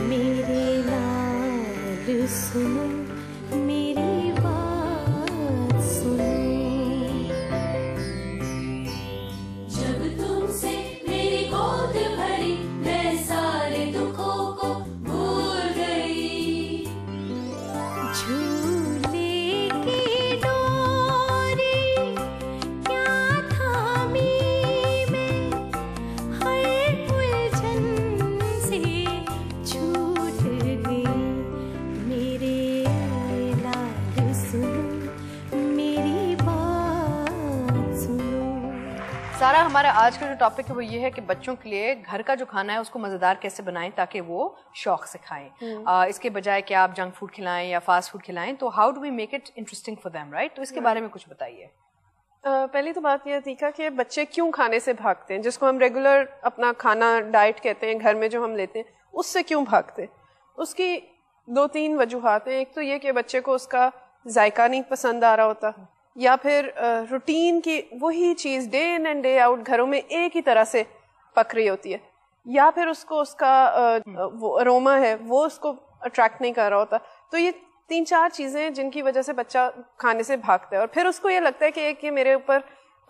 میرے لال سنو میری بات سنو. جب تم سے میری گود بھری میں سارے دکھوں کو بھول گئی. جھولے کی ڈوری کیا تھامی میں ہر الجھن سے چھوٹ گئی. میرے لال سنو میری بات سنو. سارا، ہمارا آج کا جو ٹاپک ہے وہ یہ ہے کہ بچوں کے لیے گھر کا جو کھانا ہے اس کو مزیدار کیسے بنائیں تاکہ وہ شوق سے کھائیں. اس کے بجائے کہ آپ جنک فوڈ کھلائیں یا فاسٹ فوڈ کھلائیں، تو how do we make it interesting for them, right? تو اس کے بارے میں کچھ بتائیے. پہلی تو بات یہ تھا کہ بچے کیوں کھانے سے بھاگتے ہیں، جس کو ہم ریگولر اپنا کھانا ڈائٹ کہتے ہیں گھر میں جو ہم لیتے ہیں، اس سے کیوں بھاگتے ہیں. اس کی 2-3 وجوہات ہیں. ایک تو یہ کہ بچے کو اس کا ذائقہ نہیں پسند آ رہا ہوتا، یا پھر روٹین کی وہی چیز day in and day out گھروں میں ایک ہی طرح سے پک رہی ہوتی ہے، یا پھر اس کو اس کا وہ اروما ہے وہ اس کو اٹریکٹ نہیں کر رہا ہوتا. تو یہ 3-4 چیزیں ہیں جن کی وجہ سے بچہ کھانے سے بھاگتا ہے. اور پھر اس کو یہ لگتا ہے کہ ایک یہ میرے اوپر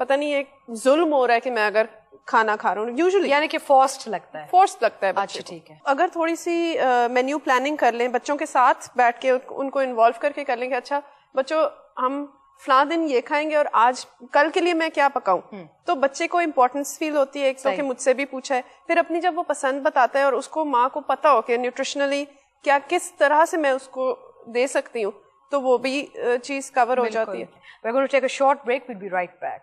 پتہ نہیں ایک ظلم ہو رہا ہے کہ میں اگر کھانا کھا رہا ہوں. یوزلی یعنی کہ فورسڈ لگتا ہے. فورسڈ لگتا ہے. اچھا ٹھیک ہے. اگر تھوڑی سی مینیو پلاننگ کر لیں، بچوں کے ساتھ بیٹھ کے ان کو انوالو کر کے کر لیں کہ اچھا بچوں ہم فلاں دن یہ کھائیں گے اور آج کل کے لیے میں کیا پکاؤں، تو بچے کو امپورٹنس فیل ہوتی ہے. ایک تو کہ مجھ سے بھی پوچھا ہے، پھر اپنی جب وہ پسند بتاتا ہے اور اس کو ماں کو پتا ہو کہ نیوٹریشنلی کیا کس طرح سے میں اس کو دے سکتی ہوں، تو وہ بھی چیز کور ہو جاتی ہے. We're going to take a short break. We'll be right back.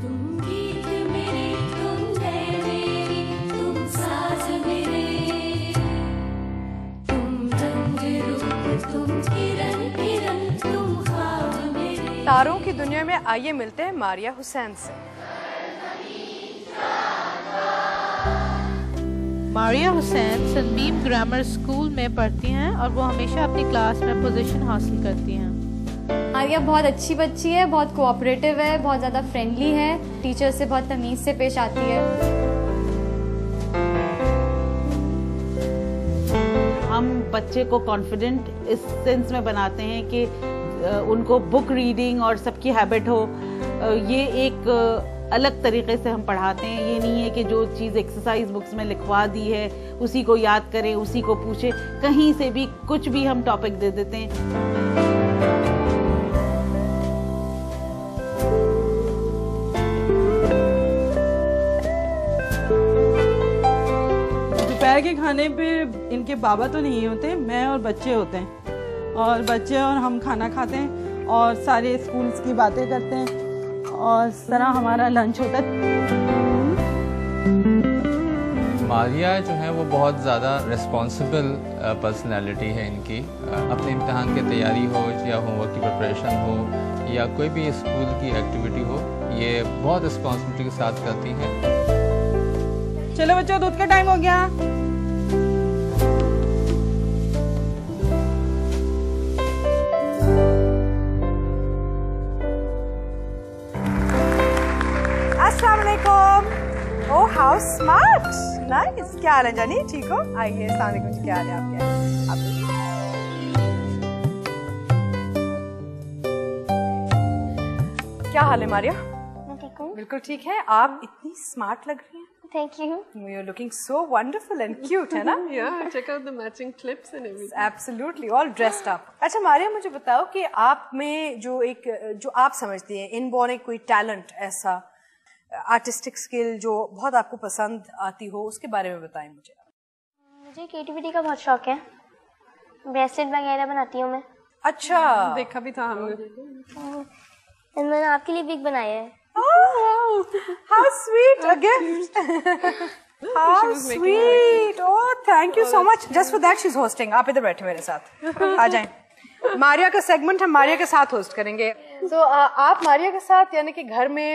تم گیت میرے تم ہے میری تم ساز میرے تم رنگ روپ تم کرن کرن تم خواب میرے. تاروں کی دنیا میں آئیے ملتے ہیں ماریہ حسین سے. ماریہ حسین سنبیم گرامر اسکول میں پڑھتی ہیں اور وہ ہمیشہ اپنی کلاس میں پوزیشن حاصل کرتی ہیں. ماریہ بہت اچھی بچی ہے، بہت کوآپریٹو ہے، بہت زیادہ فرینڈلی ہے، ٹیچر سے بہت تمیز سے پیش آتی ہے. ہم بچے کو کانفیڈنٹ اس سینس میں بناتے ہیں کہ ان کو بک ریڈنگ اور سب کی ہیبٹ ہو. یہ ایک الگ طریقے سے ہم پڑھاتے ہیں. یہ نہیں ہے کہ جو چیز ایکسرسائز بکس میں لکھوا دی ہے اسی کو یاد کریں، اسی کو پوچھیں. کہیں سے بھی کچھ بھی ہم ٹاپک دے دیتے ہیں. دوپہر کے کھانے پہ ان کے بابا تو نہیں ہوتے، میں اور بچے ہوتے ہیں، اور بچے اور ہم کھانا کھاتے ہیں اور سارے اسکولس کی باتیں کرتے ہیں اور اس طرح ہمارا لنچ ہوتا ہے. ماریہ جو ہے وہ بہت زیادہ ریسپانسبل پرسنالٹی ہے ان کی. اپنے امتحان کی تیاری ہو یا ہوم ورک کی پریپریشن ہو یا کوئی بھی اسکول کی ایکٹیویٹی ہو، یہ بہت رسپانسبلٹی کے ساتھ کرتی ہیں. چلو بچوں دودھ کا ٹائم ہو گیا. السلام علیکم. او ہاؤ اسمارٹ، نائس. کیا حال ہے جانی، ٹھیک ہو؟ آئیے. السلام علیکم جی، کیا حال ہے آپ کے؟ کیا حال ہے ماریہ؟ میں ٹھیک ہوں. بالکل ٹھیک ہے. آپ اتنی اسمارٹ لگ رہی ہیں. Thank you. You're looking so wonderful and cute, ہے نا؟ Yeah, check out the matching clips and everything. Absolutely, all dressed up. اچھا ماریہ، مجھے بتاؤ کہ آپ میں جو آپ سمجھتی ہیں ان بورن ایک کوئی ٹیلنٹ، ایسا آرٹسٹک اسکل جو بہت آپ کو پسند آتی ہو، اس کے بارے میں بتائیں مجھے. مجھے کریٹیوٹی کا بہت شوق ہے. بریسلیٹ وغیرہ بناتی ہوں میں. اچھا، دیکھا بھی تھا ہم نے. میں نے آپ کے لیے بھی بنایا ہے. How sweet, a gift. How sweet. Oh, thank you so much. Just for that she's hosting. آپ ادھر بیٹھے میرے ساتھ، آ جائیں. ماریہ کا سیگمنٹ ہم ماریہ کے ساتھ ہوسٹ کریں گے. تو آپ ماریہ کے ساتھ یعنی کہ گھر میں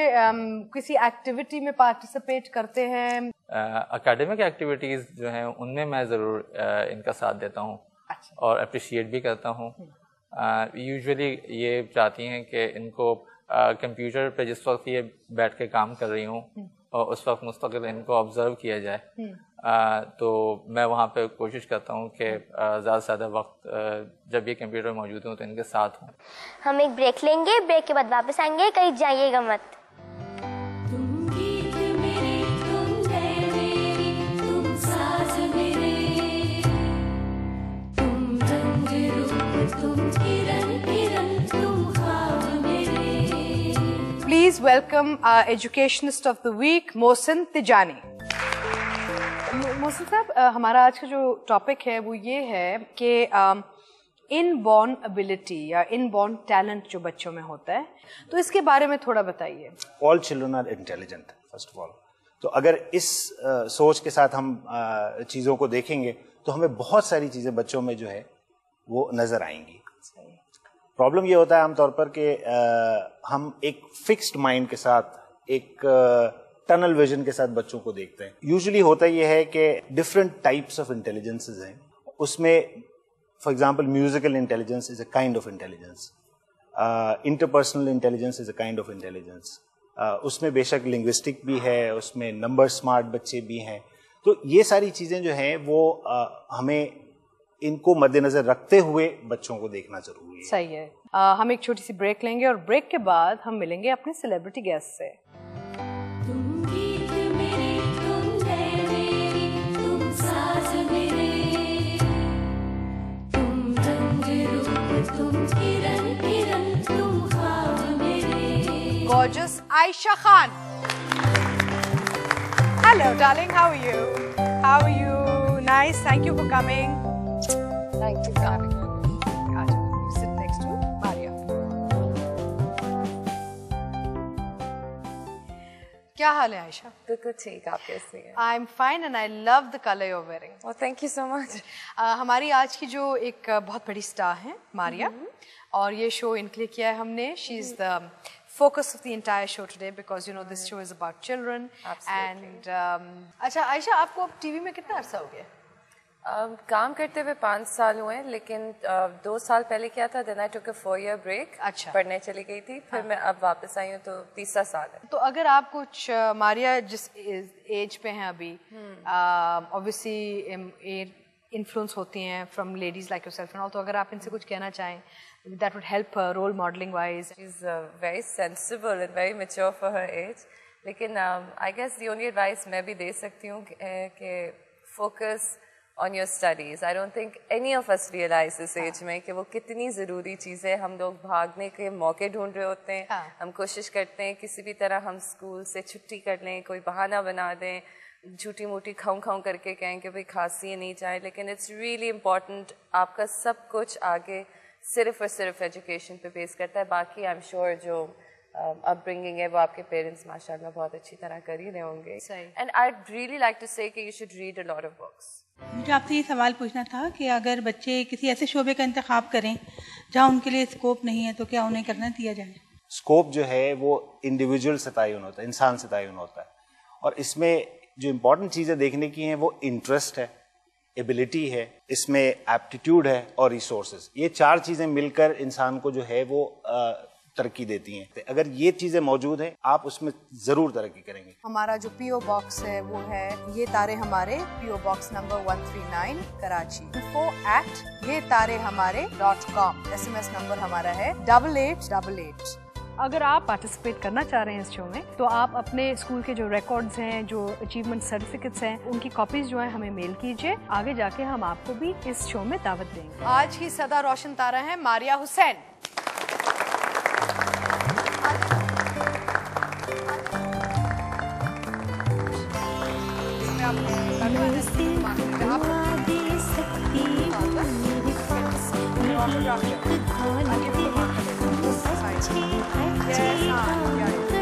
کسی ایکٹیویٹی میں پارٹیسپیٹ کرتے ہیں؟ اکیڈمک ایکٹیویٹیز جو ہیں ان میں میں ضرور ان کا ساتھ دیتا ہوں اور اپریشیٹ بھی کرتا ہوں. یوزولی یہ چاہتی ہیں کہ ان کو کمپیوٹر پہ جس وقت یہ بیٹھ کے کام کر رہی ہوں اور اس وقت مستقل ان کو آبزرو کیا جائے. تو میں وہاں پہ کوشش کرتا ہوں کہ زیادہ سے زیادہ وقت جب یہ کمپیوٹر موجود ہوں تو ان کے ساتھ ہوں. ہم ایک بریک لیں گے, بریک کے بعد واپس آئیں گے, کہیں جائیے گا مت. تم گیت میرے, تم لے میری, تم ساز میرے, تم رنگ روپ, تم کرن کرن, تم خواب میرے. Please welcome our educationist of the week, Mohsin Tijani. محسن صاحب, ہمارا آج کا جو ٹاپک ہے وہ یہ ہے کہ ان بورن ابیلٹی یا ان بورن ٹیلنٹ جو بچوں میں ہوتا ہے, تو اس کے بارے میں تھوڑا بتائیے. All children are intelligent, first of all. تو اگر اس سوچ کے ساتھ ہم چیزوں کو دیکھیں گے تو ہمیں بہت ساری چیزیں بچوں میں جو ہے وہ نظر آئیں گی. پرابلم یہ ہوتا ہے عام طور پر کہ ہم ایک فکسڈ مائنڈ کے ساتھ, ایک ٹنل ویژن کے ساتھ بچوں کو دیکھتے ہیں. یوزلی ہوتا یہ ہے کہ ڈفرینٹ ٹائپس آف انٹیلیجنسز ہیں. اس میں for example musical intelligence is a kind of intelligence, interpersonal intelligence is a kind of intelligence. اس میں بے شک لنگوسٹک بھی ہے, اس میں نمبر سمارٹ بچے بھی ہیں. تو یہ ساری چیزیں جو ہیں وہ ہمیں ان کو مد نظر رکھتے ہوئے بچوں کو دیکھنا ضروری ہے. صحیح ہے. ہم ایک چھوٹی سی بریک لیں گے اور بریک کے بعد ہم ملیں گے اپنے سیلیبریٹی گیسٹ سے. تم گیت میرے, تم لے میری, تم ساز میرے, تم رنگ روپ, تم کرن کرن, تم خواب میرے. Gorgeous Aisha Khan. Hello darling, how are you? How are you? Nice, thank you for coming. Thank you for having me. You sit next to Maria. کیا حال ہے عائشہ؟ بالکل ٹھیک, آپ کیسے ہیں؟ I'm fine and I love the color you're wearing. Oh, thank you so much. ہماری آج کی جو ایک بہت بڑی سٹار ہیں ماریا, اور یہ شو ان کے لیے کیا ہے ہم نے. She is the focus of the entire show today because you know this show is about children. And اچھا عائشہ, آپ کو ٹی وی میں کتنا عرصہ ہو گیا؟ کام کرتے ہوئے 5 سال ہوئے ہیں, لیکن 2 سال پہلے کیا تھا, then I took a 4-year break. اچھا, پڑھنے چلی گئی تھی, پھر میں اب واپس آئی ہوں, تو 3 سال ہے. تو اگر آپ کچھ, ماریا جس ایج پہ ہیں ابھی, obviously influence ہوتی ہیں from ladies like yourself and all, تو اگر آپ ان سے کچھ کہنا چاہیں that would help her role modeling wise. She's very sensible and very mature for her age. لیکن I guess the only advice میں بھی دے سکتی ہوں کہ focus on your studies. I don't think any of us realize this age میں کہ وہ کتنی ضروری چیز ہے. ہم لوگ بھاگنے کے موقع ڈھونڈ رہے ہوتے ہیں, ہم کوشش کرتے ہیں کسی بھی طرح ہم اسکول سے چھٹی کر لیں, کوئی بہانہ بنا دیں, جھوٹی موٹی کھاؤں کھاؤں کر کے کہیں کہ بھائی کھانسی نہیں جائے. لیکن اٹس ریئلی امپورٹنٹ, آپ کا سب کچھ آگے صرف اور صرف ایجوکیشن پہ بیس کرتا ہے. باقی آئی ایم شیور جو اپ برنگنگ ہے وہ آپ کے پیرنٹس ماشاء اللہ بہت اچھی طرح کر ہی رہے ہوں گے. And I really like to say کہ you should read a lot of books. مجھے آپ سے یہ سوال پوچھنا تھا کہ اگر بچے کسی ایسے شعبے کا انتخاب کریں جہاں ان کے لیے اسکوپ نہیں ہے, تو کیا انہیں کرنا دیا جائے؟ اسکوپ جو ہے وہ انڈیویجول سے تعین ہوتا ہے, انسان سے تعین ہوتا ہے. اور اس میں جو امپورٹنٹ چیزیں دیکھنے کی ہیں وہ انٹرسٹ ہے, ایبلٹی ہے, اس میں ایپٹیٹیوڈ ہے اور ریسورسز. یہ 4 چیزیں مل کر انسان کو جو ہے وہ ترقی دیتی ہیں. اگر یہ چیزیں موجود ہیں آپ اس میں ضرور ترقی کریں گے. ہمارا جو پی او باکس ہے وہ ہے, یہ تارے ہمارے, پی او باکس نمبر 139 کراچی, info@ یہ تارے ہمارے .com. SMS نمبر ہمارا ہے 8888. اگر آپ پارٹیسپیٹ کرنا چاہ رہے ہیں اس شو میں, تو آپ اپنے اسکول کے جو ریکارڈز ہیں, جو اچیومنٹ سرٹیفکیٹس ہیں, ان کی کاپیز جو ہیں ہمیں میل کیجیے. آگے جا کے ہم آپ کو بھی اس شو میں دعوت دیں گے. آج کی صدا روشن تارہ ہے ماریا حسین. Yes,